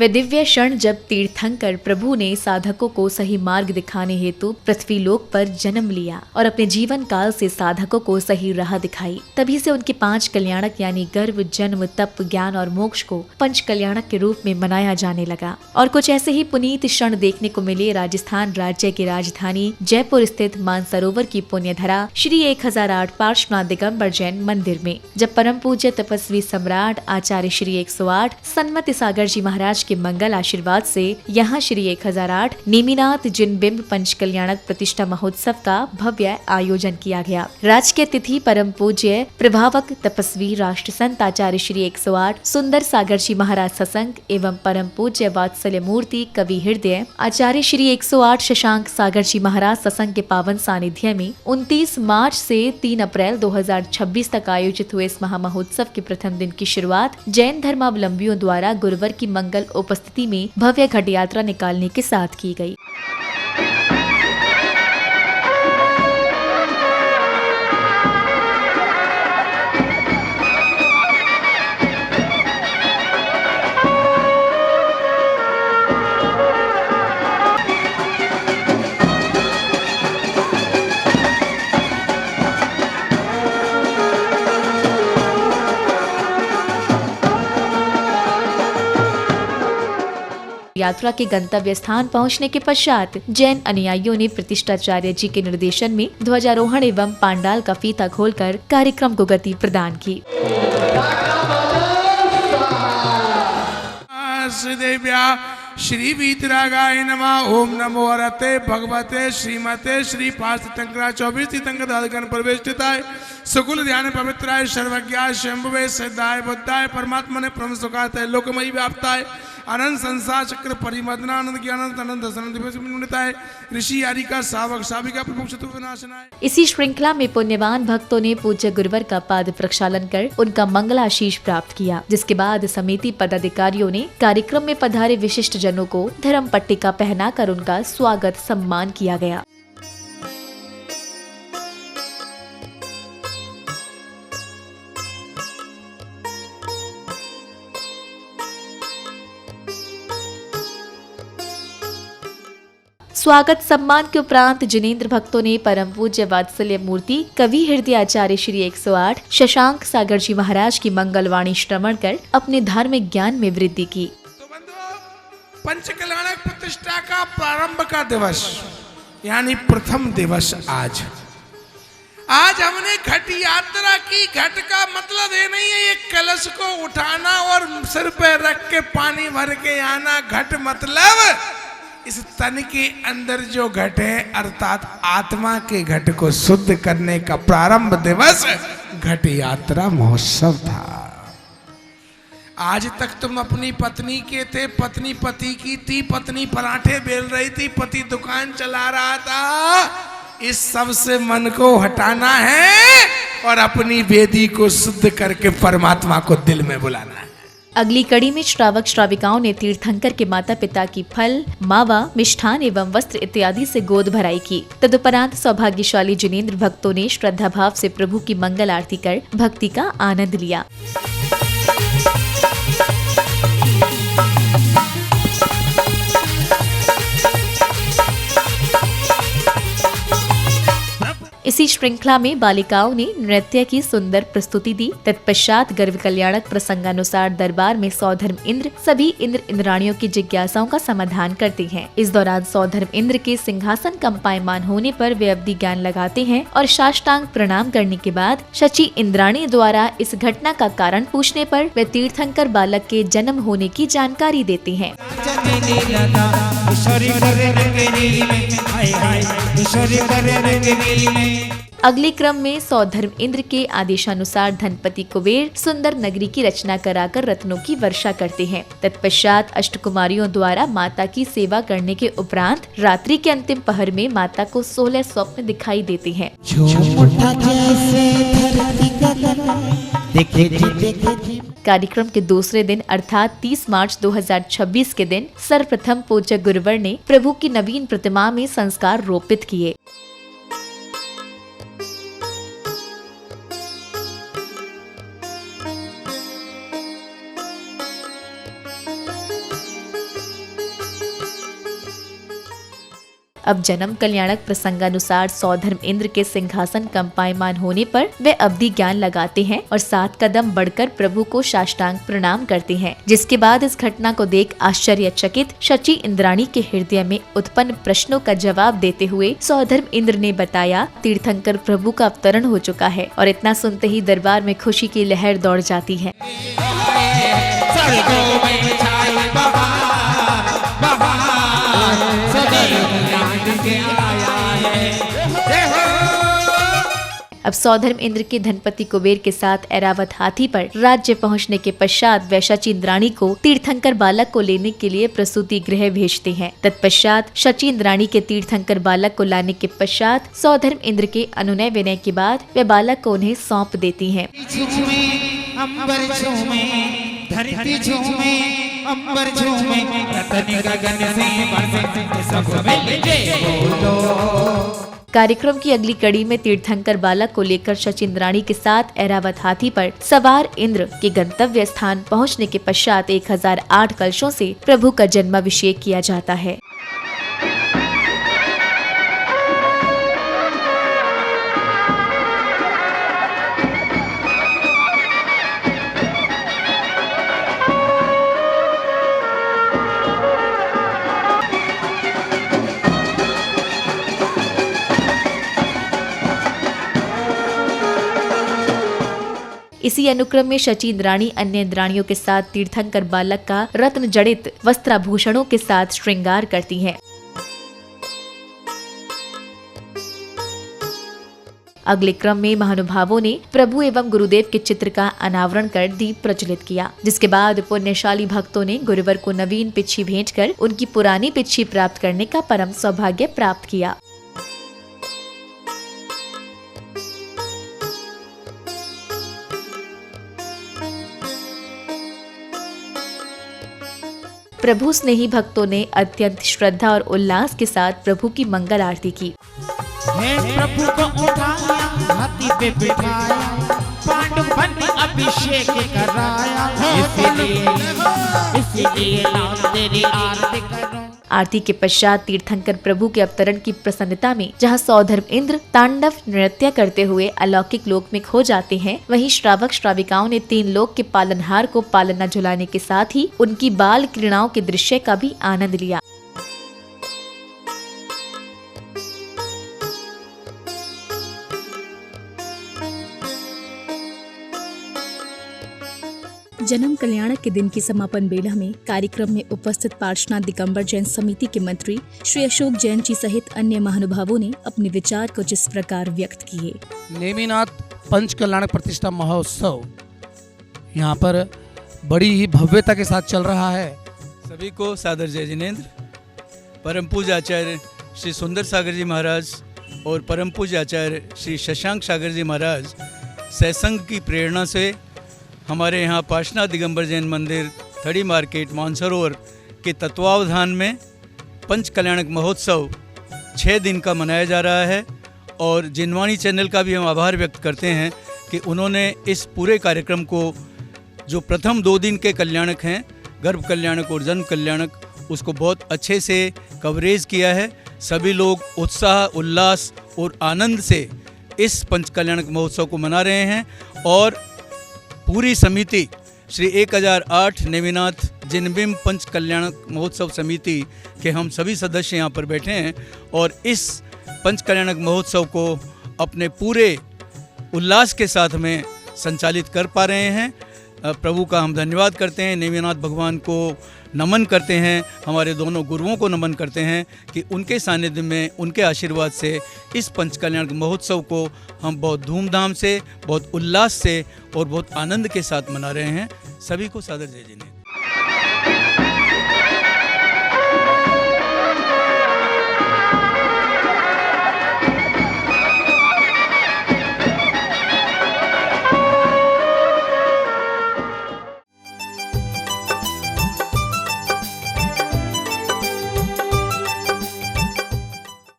वे दिव्य क्षण जब तीर्थंकर प्रभु ने साधकों को सही मार्ग दिखाने हेतु पृथ्वी लोक पर जन्म लिया और अपने जीवन काल से साधकों को सही राह दिखाई। तभी से उनके 5 कल्याणक यानी गर्भ, जन्म, तप, ज्ञान और मोक्ष को पंच कल्याणक के रूप में मनाया जाने लगा। और कुछ ऐसे ही पुनीत क्षण देखने को मिले राजस्थान राज्य की राजधानी जयपुर स्थित मानसरोवर की पुण्यधरा श्री 1008 पार्श्वनाथ दिगंबर जैन मंदिर में, जब परम पूज्य तपस्वी सम्राट आचार्य श्री 108 सन्मति सागर जी महाराज के मंगल आशीर्वाद से यहाँ श्री 1008 नेमिनाथ जिन बिंब पंच कल्याणक प्रतिष्ठा महोत्सव का भव्य आयोजन किया गया। राजकीय तिथि परम पूज्य प्रभावक तपस्वी राष्ट्र संत आचार्य श्री 108 सुंदर सागर जी महाराज सत्संग एवं परम पूज्य वात्सल्य मूर्ति कवि हृदय आचार्य श्री 108 शशांक सागर जी महाराज सत्संग के पावन सानिध्य में 29 मार्च से 3 अप्रैल 2026 तक आयोजित हुए इस महामहोत्सव के प्रथम दिन की शुरुआत जैन धर्मावलंबियों द्वारा गुरुवार की मंगल उपस्थिति में भव्य घट यात्रा निकालने के साथ की गई। यात्रा के गंतव्य स्थान पहुंचने के पश्चात जैन अनुयायियों ने प्रतिष्ठाचार्य जी के निर्देशन में ध्वजारोहण एवं पांडाल का फीता खोलकर कार्यक्रम को गति प्रदान की। श्री वीतरागाय नमः। ओम नमो हरते भगवते श्रीमते श्री पार्थ तीर्थंकराय 24 तीर्थंकर गण प्रवेशिताय सुकुल ध्यान पवित्राय सर्वज्ञाय शंभुवे सिद्धाय बुद्धाय परमात्मा ने परम सुखाय लोकमयी व्याप्ताय अनंत संसार चक्र परिमदनानंद ज्ञानंद अनंत दसनंद ऋषि आदि का सावक साविका प्रमुख शत्रु विनाशनाय। इसी श्रृंखला में पुण्यवान भक्तों ने पूज्य गुरुवर का पाद प्रक्षालन कर उनका मंगलाशीष प्राप्त किया, जिसके बाद समिति पदाधिकारियों ने कार्यक्रम में पधारे विशिष्ट जनों को धर्म पट्टिका पहनाकर उनका स्वागत सम्मान किया गया। स्वागत सम्मान के उपरांत जिनेंद्र भक्तों ने परम पूज्य वात्सल्य मूर्ति कवि हृदय आचार्य श्री 108 शशांक सागर जी महाराज की मंगलवाणी श्रवण कर अपने धार्मिक ज्ञान में वृद्धि की। तो बंधुओं, पंच कल्याणक प्रतिष्ठा का प्रारंभ का दिवस यानी प्रथम दिवस आज हमने घट यात्रा की। घट का मतलब ये नहीं है ये कलश को उठाना और सिर पे रख के पानी भर के आना। घट मतलब इस तन के अंदर जो घट है अर्थात आत्मा के घट को शुद्ध करने का प्रारंभ दिवस घट यात्रा महोत्सव था। आज तक तुम अपनी पत्नी के थे, पत्नी पति की थी, पत्नी पराठे बेल रही थी, पति दुकान चला रहा था। इस सब से मन को हटाना है और अपनी वेदी को शुद्ध करके परमात्मा को दिल में बुलाना है। अगली कड़ी में श्रावक श्राविकाओं ने तीर्थंकर के माता पिता की फल, मावा, मिष्ठान एवं वस्त्र इत्यादि से गोद भराई की। तदुपरांत सौभाग्यशाली जिनेंद्र भक्तों ने श्रद्धा भाव से प्रभु की मंगल आरती कर भक्ति का आनंद लिया। इसी श्रृंखला में बालिकाओं ने नृत्य की सुंदर प्रस्तुति दी। तत्पश्चात गर्भ कल्याणक प्रसंगानुसार दरबार में सौधर्म इंद्र सभी इंद्र इंद्राणियों की जिज्ञासाओं का समाधान करते हैं। इस दौरान सौधर्म इंद्र के सिंहासन कंपायमान होने पर वे अवधि ज्ञान लगाते हैं और साष्टांग प्रणाम करने के बाद शची इंद्राणी द्वारा इस घटना का कारण पूछने पर वे तीर्थंकर बालक के जन्म होने की जानकारी देते हैं। अगले क्रम में सौधर्म इंद्र के आदेशानुसार धनपति कुबेर सुंदर नगरी की रचना कराकर रत्नों की वर्षा करते हैं। तत्पश्चात अष्टकुमारियों द्वारा माता की सेवा करने के उपरांत रात्रि के अंतिम पहर में माता को 16 स्वप्न दिखाई देते हैं। कार्यक्रम के दूसरे दिन अर्थात 30 मार्च 2026 के दिन सर्वप्रथम पूज्य गुरुवर ने प्रभु की नवीन प्रतिमा में संस्कार रोपित किए। अब जन्म कल्याणक प्रसंगानुसार सौधर्म इंद्र के सिंहासन कंपायमान होने पर वे अवधि ज्ञान लगाते हैं और 7 कदम बढ़कर प्रभु को साष्टांग प्रणाम करते हैं। जिसके बाद इस घटना को देख आश्चर्यचकित शची इंद्राणी के हृदय में उत्पन्न प्रश्नों का जवाब देते हुए सौधर्म इंद्र ने बताया, तीर्थंकर प्रभु का अवतरण हो चुका है। और इतना सुनते ही दरबार में खुशी की लहर दौड़ जाती है। अब सौधर्म इंद्र के धनपति कुबेर के साथ ऐरावत हाथी पर राज्य पहुंचने के पश्चात वे शची इंद्राणी को तीर्थंकर बालक को लेने के लिए प्रसूति गृह भेजते हैं। तत्पश्चात शची इंद्राणी के तीर्थंकर बालक को लाने के पश्चात सौधर्म इंद्र के अनुनय विनय के बाद वे बालक को उन्हें सौंप देती हैं। कार्यक्रम की अगली कड़ी में तीर्थंकर बालक को लेकर शची इंद्राणी के साथ ऐरावत हाथी पर सवार इंद्र के गंतव्य स्थान पहुंचने के पश्चात 1008 कलशों से प्रभु का जन्माभिषेक किया जाता है। इसी अनुक्रम में शची इंद्राणी अन्य इंद्राणियों के साथ तीर्थंकर बालक का रत्न जड़ित वस्त्राभूषणों के साथ श्रृंगार करती हैं। अगले क्रम में महानुभावों ने प्रभु एवं गुरुदेव के चित्र का अनावरण कर दीप प्रज्वलित किया। जिसके बाद पुण्यशाली भक्तों ने गुरुवर को नवीन पिच्छी भेंट कर उनकी पुरानी पिच्छी प्राप्त करने का परम सौभाग्य प्राप्त किया। प्रभु स्नेही भक्तों ने अत्यंत श्रद्धा और उल्लास के साथ प्रभु की मंगल आरती की। प्रभु को उठाया, हाथी पे बिठाया, पांडु बन अभिषेक कराया, इसीलिए तेरी आरती करो। आरती के पश्चात तीर्थंकर प्रभु के अवतरण की प्रसन्नता में जहां सौधर्म इंद्र तांडव नृत्य करते हुए अलौकिक लोक में खो जाते हैं, वहीं श्रावक श्राविकाओं ने 3 लोक के पालनहार को पालना झुलाने के साथ ही उनकी बाल क्रीड़ाओं के दृश्य का भी आनंद लिया। जन्म कल्याणक के दिन की समापन बेला में कार्यक्रम में उपस्थित पार्श्वनाथ दिगंबर जैन समिति के मंत्री श्री अशोक जैन जी सहित अन्य महानुभावों ने अपने विचार कुछ इस प्रकार व्यक्त किए। नेमिनाथ पंच कल्याणक प्रतिष्ठा महोत्सव यहाँ पर बड़ी ही भव्यता के साथ चल रहा है। सभी को सादर जय जिनेंद्र। परम पूज्य आचार्य श्री सुंदर सागर जी महाराज और परम पूज्य आचार्य श्री शशांक सागर जी महाराज सत्संग की प्रेरणा से हमारे यहाँ पार्श्वनाथ दिगंबर जैन मंदिर थड़ी मार्केट मानसरोवर के तत्वावधान में पंच कल्याणक महोत्सव 6 दिन का मनाया जा रहा है। और जिनवाणी चैनल का भी हम आभार व्यक्त करते हैं कि उन्होंने इस पूरे कार्यक्रम को जो प्रथम 2 दिन के कल्याणक हैं, गर्भ कल्याणक और जन्म कल्याणक, उसको बहुत अच्छे से कवरेज किया है। सभी लोग उत्साह, उल्लास और आनंद से इस पंच कल्याणक महोत्सव को मना रहे हैं। और पूरी समिति श्री 1008 नेमिनाथ जिनबिम पंच कल्याणक महोत्सव समिति के हम सभी सदस्य यहाँ पर बैठे हैं और इस पंच कल्याणक महोत्सव को अपने पूरे उल्लास के साथ में संचालित कर पा रहे हैं। प्रभु का हम धन्यवाद करते हैं, नेमिनाथ भगवान को नमन करते हैं, हमारे दोनों गुरुओं को नमन करते हैं कि उनके सानिध्य में, उनके आशीर्वाद से इस पंच कल्याणक महोत्सव को हम बहुत धूमधाम से, बहुत उल्लास से और बहुत आनंद के साथ मना रहे हैं। सभी को सादर जय जिनेंद्र।